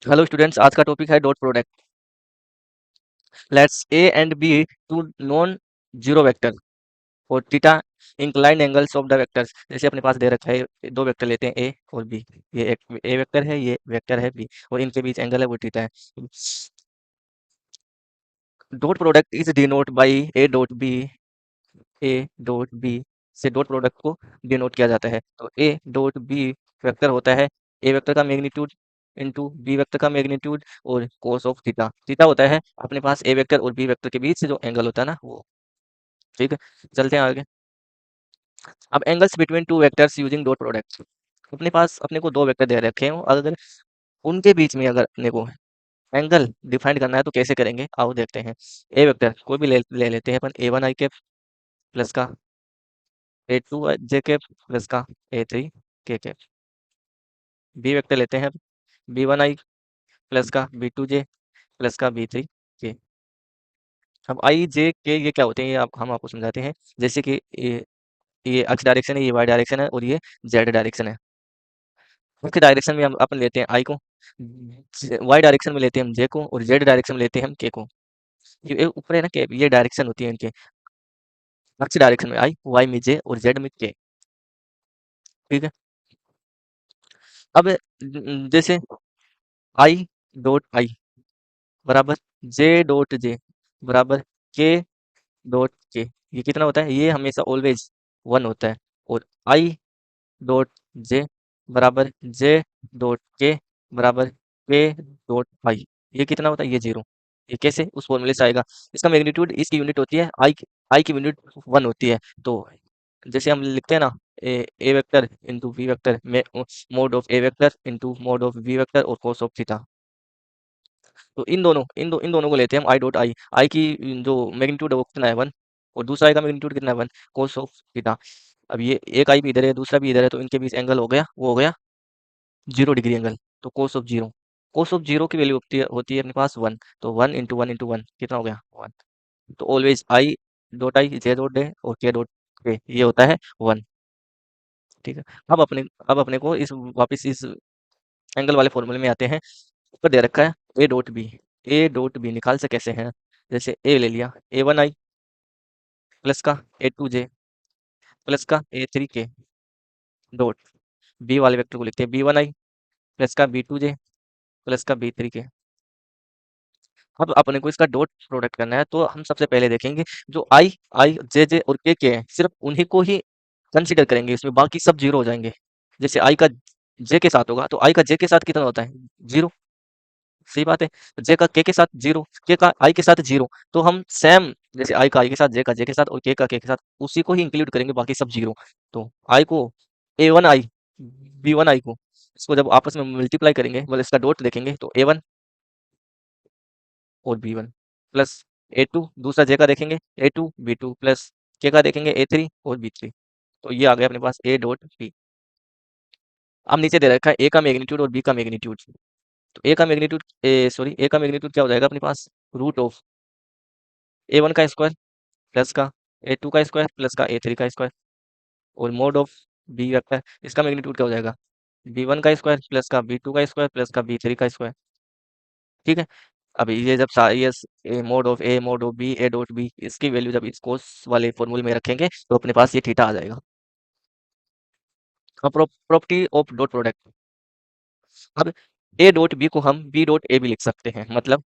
Hello students, आज का topic है dot product. Let's A and B two non zero vector और theta inclined angles of the vectors. जैसे अपने पास दे रखा है, दो वेक्टर लेते हैं ए और बी। ये एक ए वेक्टर है, ये वेक्टर है बी, और इनके बीच एंगल है वो थीटा है। Dot product is denote by A dot B से डॉट प्रोडक्ट को डिनोट किया जाता है। तो ए डॉट बी वेक्टर होता है ए वेक्टर का मैग्नीट्यूड इंटू बी वेक्टर का मैग्नीट्यूड और कोस ऑफ थीटा। थीटा होता है अपने पास ए वेक्टर और बी वेक्टर के बीच से जो एंगल होता है ना वो। ठीक है, चलते हैं आगे। अब angles between two vectors using dot product. अपने पास अपने को दो वेक्टर दे रखे हैं, अगर उनके बीच में अगर अपने को एंगल डिफाइन करना है तो कैसे करेंगे, आओ देखते हैं। ए वेक्टर कोई भी ले लेते हैं अपन, ए वन आई कैप प्लस का A to J cap plus का ए थ्री के कैप। बी वेक्टर लेते हैं, बी वन आई प्लस का बी टू जे प्लस का बी थ्री के। अब आई जे के ये क्या होते हैं, ये हम आपको समझाते हैं। जैसे कि ये एक्स डायरेक्शन है, ये वाई डायरेक्शन है और ये जेड डायरेक्शन है। एक्स डायरेक्शन में हम अपन लेते हैं आई को, वाई डायरेक्शन में लेते हैं हम जे को, और जेड डायरेक्शन में लेते हैं हम के को। ये ऊपर है ना के, ये डायरेक्शन होती है इनके। एक्स डायरेक्शन में आई, वाई में जे और जेड में के। ठीक है। अब जैसे आई डॉट आई बराबर जे डॉट जे बराबर के डॉट के, ये कितना होता है, ये हमेशा ऑलवेज वन होता है। और आई डॉट जे बराबर जे डॉट के बराबर के डॉट आई, ये कितना होता है, ये जीरो। ये कैसे, उस फॉर्मूले से आएगा। इसका मैग्नीट्यूड, इसकी यूनिट होती है आई की यूनिट वन होती है। तो जैसे हम लिखते हैं ना, A vector into B vector में mod of A vector into mod of B vector और cos ऑफ थीटा। तो इन दोनों को लेते हैं हम आई डॉट आई। आई की जो मैग्नीट्यूड है वो कितना है, वन, और दूसरा आई का मैग्नीट्यूड कितना है, वन, cos ऑफ थीटा। अब ये एक आई भी इधर है, दूसरा भी इधर है, तो इनके बीच एंगल हो गया, वो हो गया 0 डिग्री एंगल। तो कोस ऑफ जीरो की वैल्यू होती है अपने पास वन। तो वन इंटू वन कितना हो गया, वन। तो always I dot I J dot day और के डॉट के ये होता है वन। ठीक है। अब अपने को इस वापस इस एंगल वाले फॉर्मूले में आते हैं। ऊपर दे रखा है ए डॉट बी निकाल से कैसे हैं। जैसे ए ले लिया, ए वन आई प्लस का ए टू जे प्लस का ए थ्री के डॉट बी वाले वेक्टर को लिखते हैं बी वन आई प्लस का बी टू जे प्लस का बी थ्री के। अब अपने को इसका डॉट प्रोडक्ट करना है, तो हम सबसे पहले देखेंगे जो आई आई जे और के हैं, सिर्फ उन्हीं को ही कंसीडर करेंगे इसमें, बाकी सब जीरो हो जाएंगे। जैसे आई का जे के साथ होगा तो आई का जे के साथ कितना होता है, जीरो। सही बात है। जे का के साथ जीरो, के का आई के साथ जीरो। तो हम सेम, जैसे आई का आई के साथ, जे का जे के साथ और के का के साथ, उसी को ही इंक्लूड करेंगे, बाकी सब जीरो। तो आई को ए वन आई बी वन आई को, इसको जब आपस में मल्टीप्लाई करेंगे, मतलब इसका डॉट देखेंगे, तो ए वन और B one plus A two, दूसरा जे का देखेंगे A two B two plus K का देखेंगे ए थ्री और बी थ्री। तो ये आ गया अपने पास ए डॉट बी। अब नीचे दे रखा है ए का मैग्नीट्यूड और बी का मैग्नीट्यूड। तो ए का मैग्नीट्यूड क्या हो जाएगा अपने पास, रूट ऑफ ए वन का स्क्वायर प्लस का ए टू का स्क्वायर प्लस का ए थ्री का स्क्वायर, और मोड ऑफ बी वेक्टर, इसका मैग्नीट्यूड क्या हो जाएगा, बी वन का स्क्वायर प्लस का बी टू का स्क्वायर प्लस का बी थ्री का स्क्वायर। ठीक है। अब ये जब mod of B A dot B, इसकी वैल्यू जब इस कोस वाले फॉर्मूले में रखेंगे तो अपने पास ये थीटा आ जाएगा। अब प्रॉपर्टी ऑफ डॉट प्रोडक्ट। अब ए डॉट बी को हम बी डॉट ए भी लिख सकते हैं, मतलब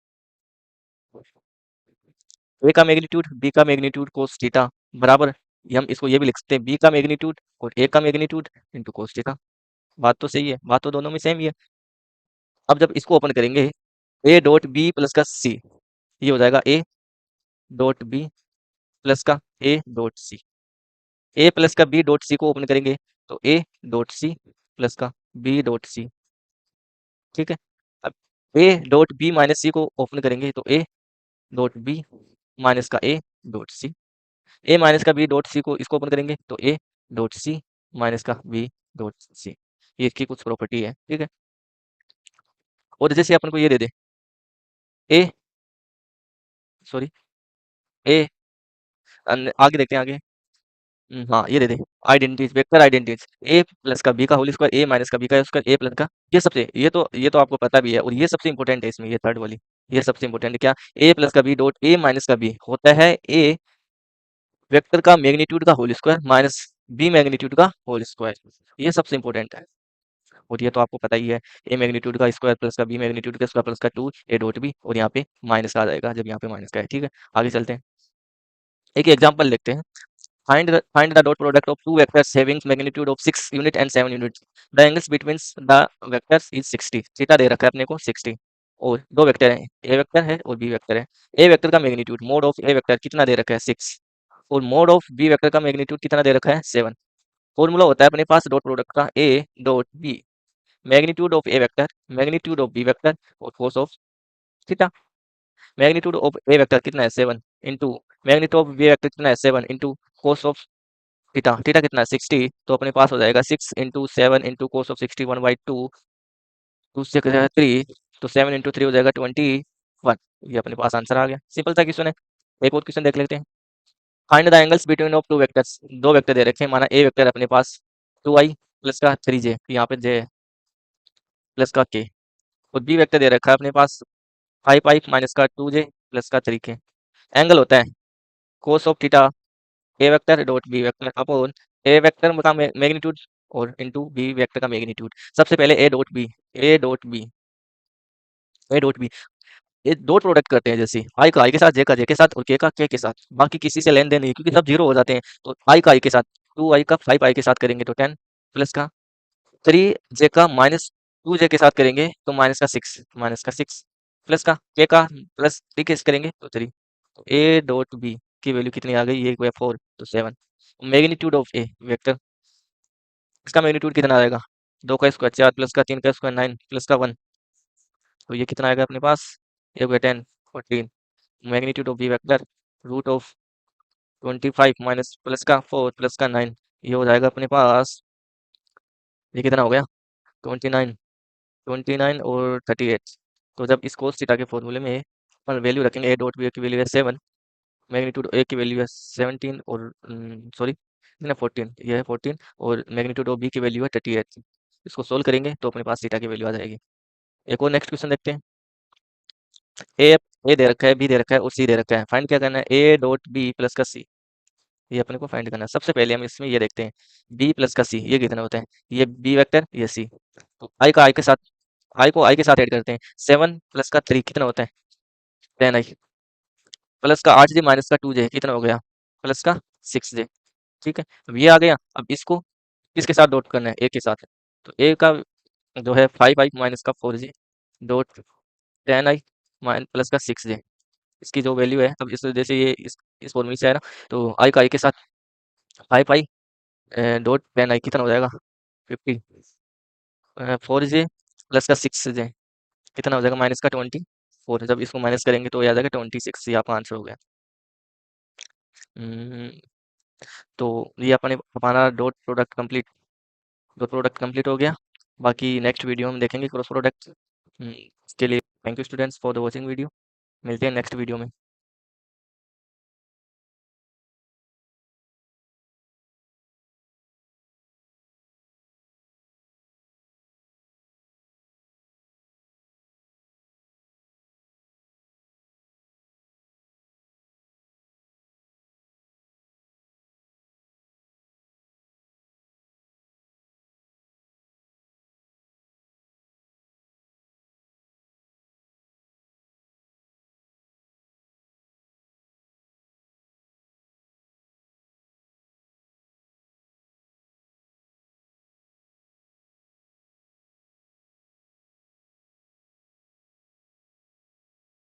ए का मैग्नीट्यूड बी का मैग्नीट्यूड कोस थीटा बराबर, ये हम इसको ये भी लिख सकते हैं बी का मैग्नीट्यूड और ए का मैग्नीट्यूड इंटू कोस थीटा। बात तो सही है, बात तो दोनों में सेम ही है। अब जब इसको ओपन करेंगे, ए डॉट बी प्लस का सी, ये हो जाएगा ए डॉट बी प्लस का A dot C. A plus का बी डॉट सी को ओपन करेंगे तो ए डॉट सी प्लस का बी डॉट सी। ठीक है। अब A dot B minus C को ओपन करेंगे तो ए डॉट बी माइनस का A dot C. A minus का बी डॉट सी को इसको ओपन करेंगे तो ए डॉट सी माइनस का बी डॉट सी। ये इसकी कुछ प्रॉपर्टी है। ठीक है। और जैसे अपन को ये दे दे ए, सॉरी, ए, आगे देखते हैं आगे। हाँ, ये दे दे। आइडेंटिटीज, वेक्टर आइडेंटिटीज, ए प्लस का बी का होल स्क्वायर, ए माइनस का बी का स्क्वायर, ए प्लस का, ये तो आपको पता भी है, और ये सबसे इंपॉर्टेंट है इसमें, ये थर्ड वाली, ये सबसे इंपॉर्टेंट है क्या, ए प्लस का बी डॉट ए माइनस का बी होता है ए वेक्टर का मैग्नीट्यूड का whole square minus B magnitude का होल स्क्वायर, ये सबसे इंपॉर्टेंट है, और ये तो आपको पता ही है, ए मैग्नीट्यूड का स्क्वायर प्लस का बी मैग्नीट्यूड का स्क्वायर प्लस का 2 ए डॉट बी, और यहाँ पे माइनस आ जाएगा जब यहाँ पे माइनस का है, ठीक है। आगे चलते हैं, एक एग्जांपल देखते हैं। Find the dot product of two vectors having magnitude of 6 unit and 7 units. The angles between the vectors is 60. Theta दे रखा है अपने को 60, और दो वेक्टर हैं, ए वेक्टर है और बी वेक्टर है। ए वेक्टर का magnitude mode of A vector कितना दे रखा है 6, और मोड ऑफ बी वेक्टर का मैग्नीट्यूड कितना दे रखा है 7। फॉर्मूला होता है अपने पास डॉट प्रोडक्ट का A dot B, magnitude of A vector, magnitude of B vector, और cos of theta. Magnitude of A vector कितना है 7 into magnitude of B vector कितना है 7 into cos of theta, theta कितना है 60, तो अपने पास हो जाएगा 6 into 7 into cos of 60 1/2, two से करेगा 3, तो 7 इंटू 3 हो जाएगा 21। ये अपने पास आंसर आ गया, सिंपल सा क्वेश्चन है। एक और क्वेश्चन देख लेते हैं। Find the angles between of two vectors, दो वेक्टर दे रखे हैं, माना ए वेक्टर अपने पास 2i प्लस का 3j, यहाँ पे j प्लस का k, और बी वेक्टर दे रखा है अपने पास 5i माइनस का 2j प्लस का 3k। एंगल होता है cos of theta A vector dot B vector upon A vector का मैग्नीट्यूड और इनटू बी वेक्टर का मैग्नीट्यूड। सबसे पहले ए डॉट बी ये डॉट प्रोडक्ट करते हैं, जैसे आई का आई के साथ, जे का जे के साथ, और के का के के साथ, बाकी किसी से लेन देन नहीं, क्योंकि सब जीरो हो जाते हैं। तो आई का आई के साथ 2i का 5i के साथ करेंगे तो 10 प्लस का 3j का माइनस 2j के साथ करेंगे तो माइनस का 6 प्लस का के का प्लस 3 के साथ करेंगे तो 3। तो ए डॉट बी की वैल्यू कितनी आ गई, ये 4 तो 7। मैग्नीट्यूड ऑफ ए वेक्टर, इसका मैग्नीट्यूड कितना आएगा, 2 का स्क्वायर 4 प्लस का 3 का स्क्वायर 9 प्लस का 1, तो ये कितना आएगा अपने पास, ये हो गया 10 14। Magnitude of B vector root of 25 minus plus का 4 प्लस का 9, ये हो जाएगा अपने पास, ये कितना हो गया 29, 29 और 38। तो जब इस कोस थीटा के फॉर्मूले में अपन वैल्यू रखेंगे, ए डॉट बी की वैल्यू है 7, मैग्नीट्यूड ए की वैल्यू है 17, और सॉरी ना 14, ये है 14, और मैग्नीट्यूड ऑफ बी की वैल्यू है 38। इसको सोल्व करेंगे तो अपने पास थीटा की वैल्यू आ जाएगी। एक और नेक्स्ट क्वेश्चन देखते हैं। ए ए दे रखा है, बी दे रखा है, और सी दे रखा है। फाइंड क्या करना है, ए डॉट बी प्लस का सी, ये अपने को फाइंड करना है। सबसे पहले हम इसमें ये देखते हैं, बी प्लस का सी ये कितना होता है, ये बी वेक्टर ये सी, तो आई का आई के साथ, आई को आई के साथ ऐड करते हैं, 7 प्लस का 3 कितना होता है 10i, प्लस का 8j माइनस का 2j कितना हो गया, प्लस का 6j। ठीक है, अब ये आ गया। अब इसको किसके साथ डॉट करना है, ए के साथ, तो ए का जो है 5i माइनस का 4j dot 10i mine plus का 6j, इसकी जो वैल्यू है, अब इस जैसे ये इस फॉर्मूले से है ना, तो आई का आई के साथ 5i डॉट 10i कितना हो जाएगा 50, 4j प्लस का 6j कितना हो जाएगा -का 24। जब इसको माइनस करेंगे तो ये आ जाएगा 26, ये आपका आंसर हो गया। हम्म, तो ये अपने हमारा डॉट प्रोडक्ट कंप्लीट हो गया। बाकी नेक्स्ट वीडियो में देखेंगे क्रॉस प्रोडक्ट। इसके लिए thank you students for the watching video. मिलते हैं नेक्स्ट वीडियो में।